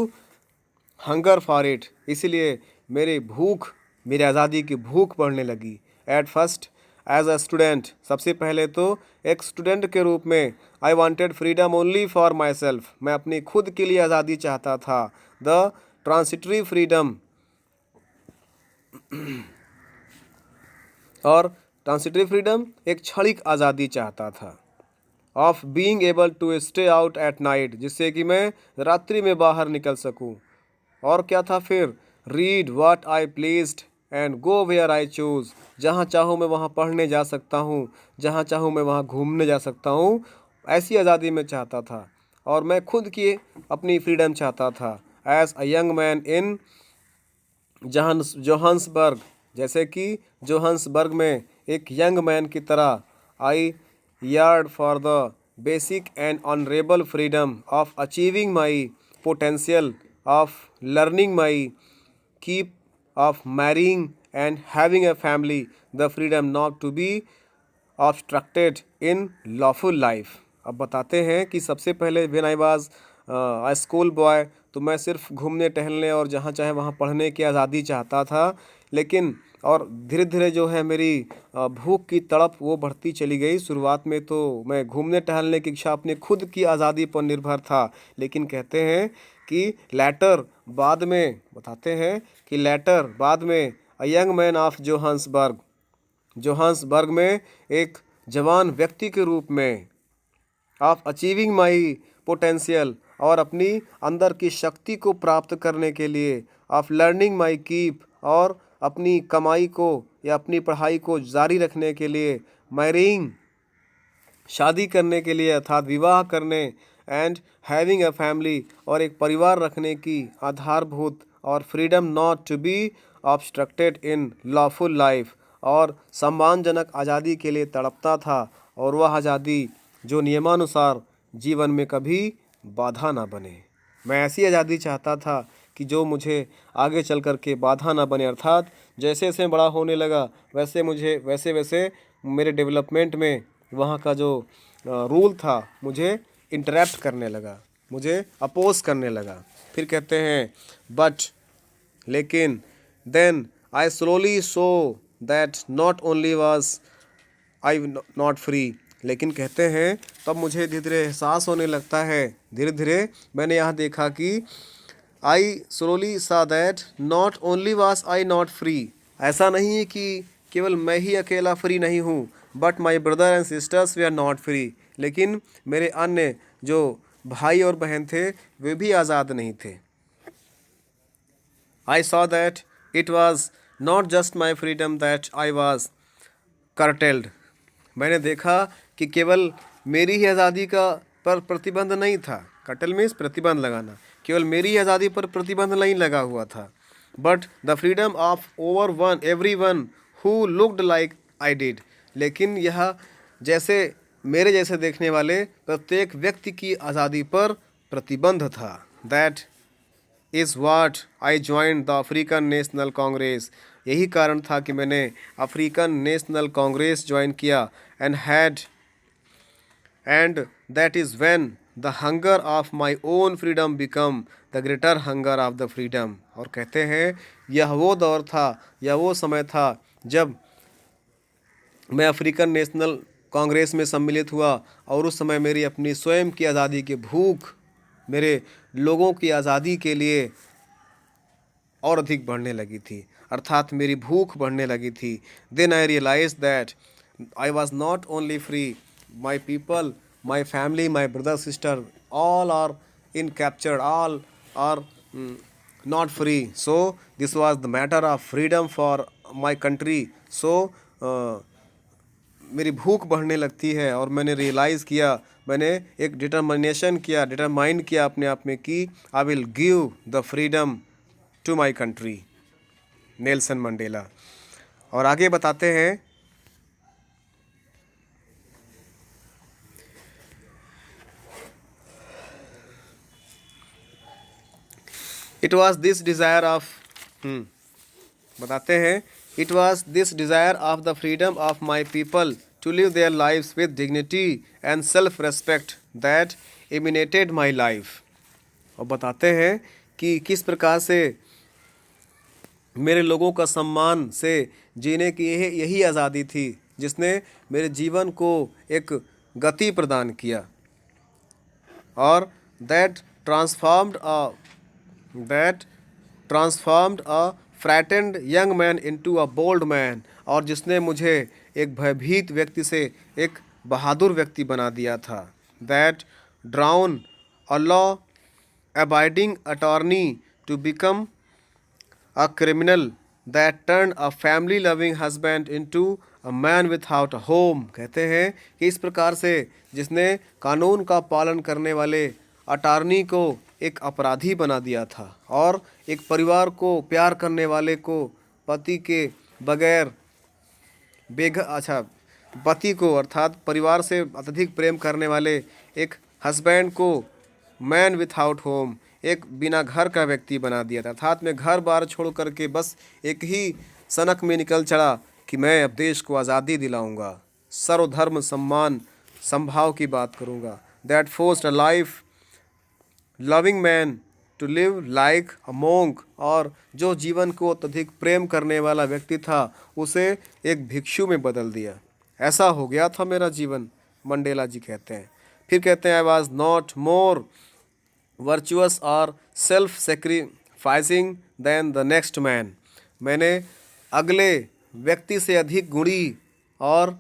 hunger for it, इसीलिए मेरी आज़ादी की भूख बढ़ने लगी। At first as a student, सबसे पहले तो एक स्टूडेंट के रूप में I wanted freedom only for myself, मैं अपनी खुद के लिए आज़ादी चाहता था। द ट्रांसिटरी फ्रीडम, और ट्रांसिटरी फ्रीडम एक क्षणिक आज़ादी चाहता था। Of being able to stay out at night, जिससे कि मैं रात्रि में बाहर निकल सकूं। और क्या था फिर? Read what I pleased and go where I choose, जहाँ चाहूँ मैं वहाँ पढ़ने जा सकता हूँ, जहाँ चाहूँ मैं वहाँ घूमने जा सकता हूँ। ऐसी आज़ादी मैं चाहता था और मैं खुद की अपनी फ्रीडम चाहता था। As a young man in Johannesburg, जैसे कि जोहान्सबर्ग में एक यंग मैन की तरह, I yearned for the basic and honourable freedom of achieving my potential, of learning my keep, of marrying and having a family, the freedom not to be obstructed in lawful life. अब बताते हैं कि सबसे पहले when I was a school boy, तो मैं सिर्फ घूमने टहलने और जहाँ चाहे वहाँ पढ़ने की आज़ादी चाहता था। लेकिन और धीरे धीरे जो है मेरी भूख की तड़प वो बढ़ती चली गई। शुरुआत में तो मैं घूमने टहलने की इच्छा अपने खुद की आज़ादी पर निर्भर था, लेकिन कहते हैं कि लैटर, बाद में बताते हैं कि लैटर, बाद में अ यंग मैन ऑफ जोहान्सबर्ग में एक जवान व्यक्ति के रूप में, ऑफ अचीविंग माई पोटेंशियल, और अपनी अंदर की शक्ति को प्राप्त करने के लिए, ऑफ लर्निंग माई कीप, और अपनी कमाई को या अपनी पढ़ाई को जारी रखने के लिए, मैरिंग, शादी करने के लिए अर्थात विवाह करने, एंड हैविंग अ फैमिली, और एक परिवार रखने की आधारभूत, और freedom not to be obstructed in lawful life, और सम्मानजनक आज़ादी के लिए तड़पता था, और वह आज़ादी जो नियमानुसार जीवन में कभी बाधा ना बने। मैं ऐसी आज़ादी चाहता था कि जो मुझे आगे चल कर के बाधा ना बने, अर्थात जैसे जैसे बड़ा होने लगा वैसे वैसे मेरे डेवलपमेंट में वहाँ का जो रूल था मुझे इंटरप्ट करने लगा, मुझे अपोज करने लगा। फिर कहते हैं बट, लेकिन, then I slowly saw that not only was I not free, लेकिन कहते हैं तब मुझे धीरे धीरे एहसास होने लगता है, धीरे धीरे मैंने यहाँ देखा कि आई स्लोली सा that not only was I not free, ऐसा नहीं है कि केवल मैं ही अकेला फ्री नहीं हूँ, but my brother and sisters were not free, लेकिन मेरे अन्य जो भाई और बहन थे वे भी आज़ाद नहीं थे। I saw that it was not just my freedom that I was curtailed, मैंने देखा कि केवल मेरी ही आज़ादी का पर प्रतिबंध नहीं था। कटल मीन्स प्रतिबंध लगाना, केवल मेरी ही आज़ादी पर प्रतिबंध नहीं लगा हुआ था, but the freedom of over one every one who looked like I did, लेकिन यह जैसे मेरे जैसे देखने वाले प्रत्येक व्यक्ति की आज़ादी पर प्रतिबंध था। That is what I join the African national Congress, यही कारण था कि मैंने अफ्रीकन नेशनल कांग्रेस ज्वाइन किया। And that is when the hunger of my own freedom become the greater hunger of the freedom, और कहते हैं यह वो दौर था, यह वो समय था जब मैं अफ्रीकन नेशनल कांग्रेस में सम्मिलित हुआ, और उस समय मेरी अपनी स्वयं की आज़ादी की भूख, मेरे लोगों की आज़ादी के लिए और अधिक बढ़ने लगी थी, अर्थात मेरी भूख बढ़ने लगी थी। Then I realise that I was not only free, my people, my family, my brother sister, all are in captured, all are not free. So this was the matter of freedom for my country. So मेरी भूख बढ़ने लगती है, और मैंने realise किया, मैंने एक डिटरमाइन किया अपने आप में कि I will give the freedom to my country, Nelson Mandela. और आगे बताते हैं, it was this desire of, बताते हैं It was this desire of the freedom of my people to live their lives with dignity and self-respect that emanated my life. और बताते हैं कि किस प्रकार से मेरे लोगों का सम्मान से जीने की यही आज़ादी थी जिसने मेरे जीवन को एक गति प्रदान किया। और that transformed a frightened young man into a bold man, और जिसने मुझे एक भयभीत व्यक्ति से एक बहादुर व्यक्ति बना दिया था। That drown a law abiding attorney to become a criminal, that turned a family loving husband into a man without a home। कहते हैं कि इस प्रकार से जिसने कानून का पालन करने वाले अटार्नी को एक अपराधी बना दिया था और एक परिवार को प्यार करने वाले को पति के बगैर पति को अर्थात परिवार से अत्यधिक प्रेम करने वाले एक हस्बैंड को मैन विथआउट होम, एक बिना घर का व्यक्ति बना दिया था। अर्थात मैं घर बार छोड़ करके बस एक ही सनक में निकल चढ़ा कि मैं अब देश को आज़ादी दिलाऊंगा, सर्वधर्म सम्मान संभाव की बात करूंगा। That forced a life loving man to live like a monk, और जो जीवन को अत्यधिक प्रेम करने वाला व्यक्ति था उसे एक भिक्षु में बदल दिया। ऐसा हो गया था मेरा जीवन, मंडेला जी कहते हैं। फिर कहते हैं I was not more virtuous और self sacrificing than the next man. मैंने अगले व्यक्ति से अधिक गुणी और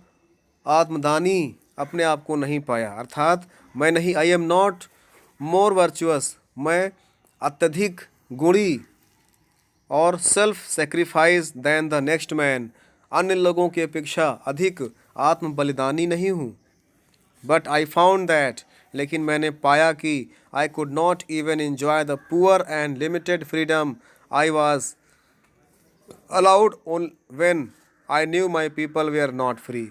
आत्मदानी अपने आप को नहीं पाया। अर्थात मैं नहीं, I am not more virtuous, मैं अत्यधिक गुणी और self sacrifice than the next man, अन्य लोगों की अपेक्षा अधिक आत्म बलिदानी नहीं हूँ। बट आई फाउंड दैट, लेकिन मैंने पाया कि I could not even enjoy the poor and limited freedom I was allowed when I knew my people were not free.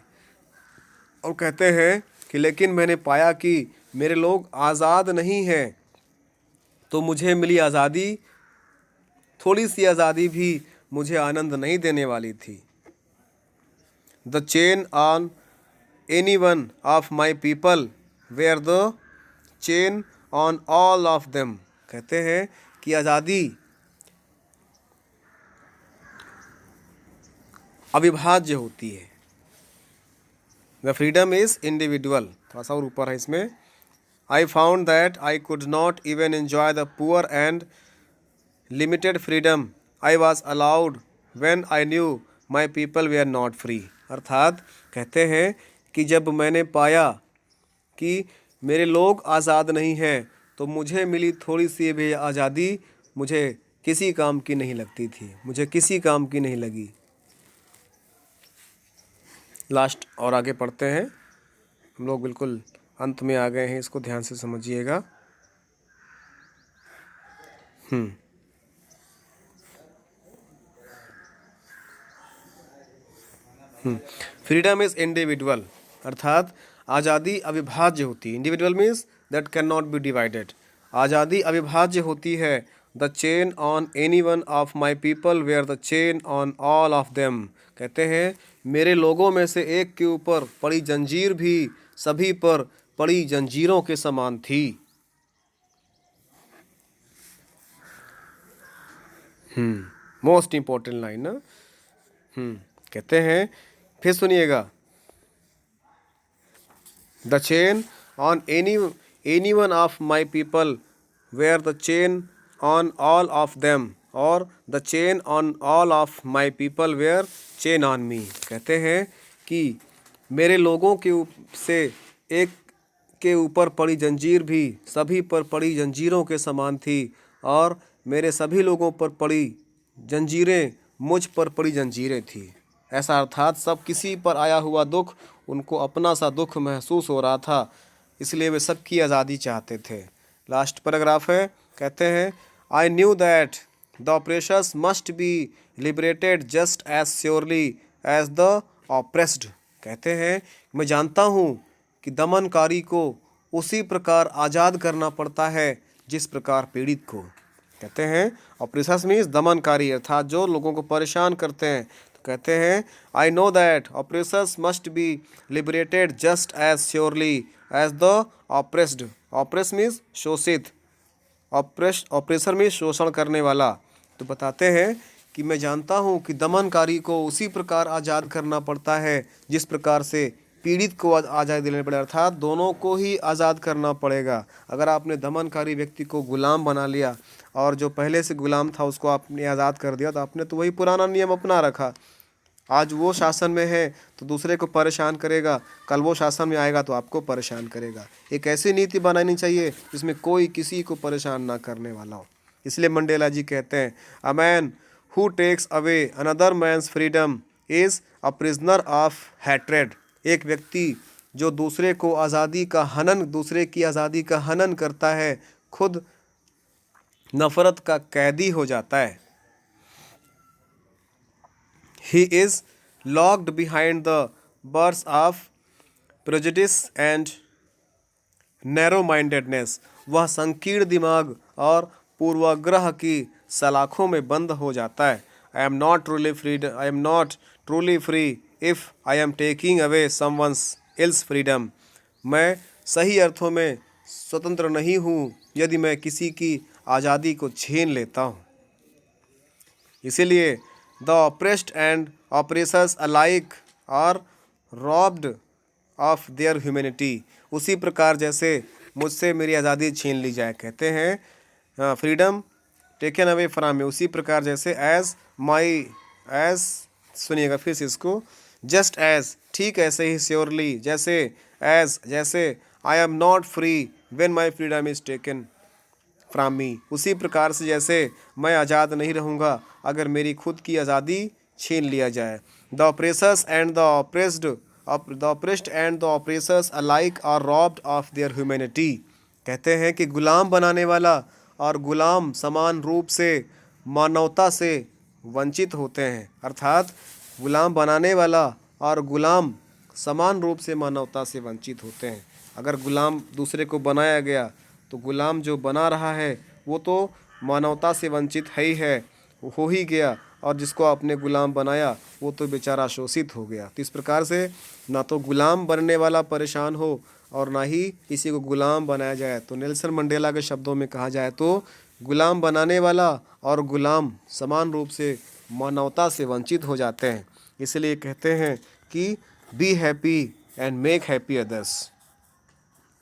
और कहते हैं कि लेकिन मैंने पाया कि मेरे लोग आज़ाद नहीं हैं, तो मुझे मिली आज़ादी, थोड़ी सी आज़ादी भी मुझे आनंद नहीं देने वाली थी। The chain on any one of my people were the chain on all of them. कहते हैं कि आज़ादी अविभाज्य होती है। द फ्रीडम इज इंडिविजुअल, थोड़ा सा और ऊपर है इसमें। I found that I could not even enjoy the poor and limited freedom I was allowed when I knew my people were not free. अर्थात कहते हैं कि जब मैंने पाया कि मेरे लोग आज़ाद नहीं हैं, तो मुझे मिली थोड़ी सी भी आज़ादी मुझे किसी काम की नहीं लगती थी, मुझे किसी काम की नहीं लगी। लास्ट और आगे पढ़ते हैं, हम लोग बिल्कुल अंत में आ गए हैं, इसको ध्यान से समझिएगा। फ्रीडम इज इंडिविजुअल, अर्थात आज़ादी अविभाज्य होती है। Individual means that can not be divided. आज़ादी अविभाज्य होती है। The chain on any one of my people were the chain on all of them. कहते हैं मेरे लोगों में से एक के ऊपर पड़ी जंजीर भी सभी पर पड़ी जंजीरों के समान थी। मोस्ट इंपॉर्टेंट लाइन ना। कहते हैं, फिर सुनिएगा, the chain on any one of my people were the chain on all of them, और the chain on all of my people were chain on me. कहते हैं कि मेरे लोगों के से एक के ऊपर पड़ी जंजीर भी सभी पर पड़ी जंजीरों के समान थी, और मेरे सभी लोगों पर पड़ी जंजीरें मुझ पर पड़ी जंजीरें थी। ऐसा अर्थात सब किसी पर आया हुआ दुख उनको अपना सा दुख महसूस हो रहा था, इसलिए वे सबकी आज़ादी चाहते थे। लास्ट पैराग्राफ है, कहते हैं I knew that the oppressors must be liberated just as surely as the oppressed. कहते हैं मैं जानता हूँ कि दमनकारी को उसी प्रकार आज़ाद करना पड़ता है जिस प्रकार पीड़ित को। कहते हैं ऑप्रेशर्स मीन्स दमनकारी, अर्थात जो लोगों को परेशान करते हैं, तो कहते हैं I know that oppressors must be liberated just as surely as the oppressed. Oppress means शोषित, ऑपरेसर में शोषण करने वाला। तो बताते हैं कि मैं जानता हूँ कि दमनकारी को उसी प्रकार आज़ाद करना पड़ता है जिस प्रकार से पीड़ित को आज़ादी दिलानी पड़े, अर्थात दोनों को ही आज़ाद करना पड़ेगा। अगर आपने दमनकारी व्यक्ति को गुलाम बना लिया और जो पहले से गुलाम था उसको आपने आज़ाद कर दिया, तो आपने तो वही पुराना नियम अपना रखा। आज वो शासन में है तो दूसरे को परेशान करेगा, कल वो शासन में आएगा तो आपको परेशान करेगा। एक ऐसी नीति बनानी चाहिए जिसमें कोई किसी को परेशान ना करने वाला हो। इसलिए मंडेला जी कहते हैं a man who takes away another man's freedom is a prisoner of hatred. एक व्यक्ति जो दूसरे की आज़ादी का हनन करता है खुद नफरत का कैदी हो जाता है। He is locked behind the bars of prejudice and narrow-mindedness। वह संकीर्ण दिमाग और पूर्वाग्रह की सलाखों में बंद हो जाता है। I am not truly free if I am taking away someone else's freedom। मैं सही अर्थों में स्वतंत्र नहीं हूँ यदि मैं किसी की आज़ादी को छीन लेता हूँ। इसीलिए the oppressed and oppressors alike are robbed of their humanity. उसी प्रकार जैसे मुझसे मेरी आज़ादी छीन ली जाए, कहते हैं freedom taken away from me, उसी प्रकार जैसे एज सुनिएगा फिर से इसको, जस्ट एज ठीक ऐसे ही, श्योरली जैसे आई am not free when my freedom is taken from me, उसी प्रकार से जैसे मैं आज़ाद नहीं रहूँगा अगर मेरी खुद की आज़ादी छीन लिया जाए। The oppressors and the oppressed and the oppressors alike are robbed of their humanity. कहते हैं कि गुलाम बनाने वाला और गुलाम समान रूप से मानवता से वंचित होते हैं, अर्थात गुलाम बनाने वाला और गुलाम समान रूप से मानवता से वंचित होते हैं। अगर गुलाम दूसरे को बनाया गया तो गुलाम जो बना रहा है वो तो मानवता से वंचित है ही है, हो ही गया, और जिसको आपने गुलाम बनाया वो तो बेचारा शोषित हो गया। तो इस प्रकार से ना तो गुलाम बनने वाला परेशान हो और ना ही किसी को गुलाम बनाया जाए। तो नेल्सन मंडेला के शब्दों में कहा जाए तो गुलाम बनाने वाला और गुलाम समान रूप से मानवता से वंचित हो जाते हैं। इसलिए कहते हैं कि be happy and make happy others.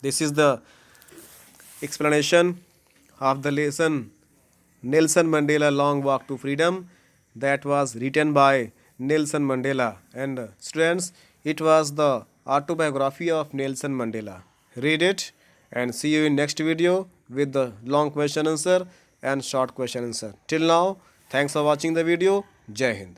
This is the explanation of the lesson Nelson Mandela Long Walk to Freedom that was written by Nelson Mandela. And students, it was the autobiography of Nelson Mandela. Read it and see you in next video with the long question answer and short question answer. Till now, thanks for watching the video. Jai Hind.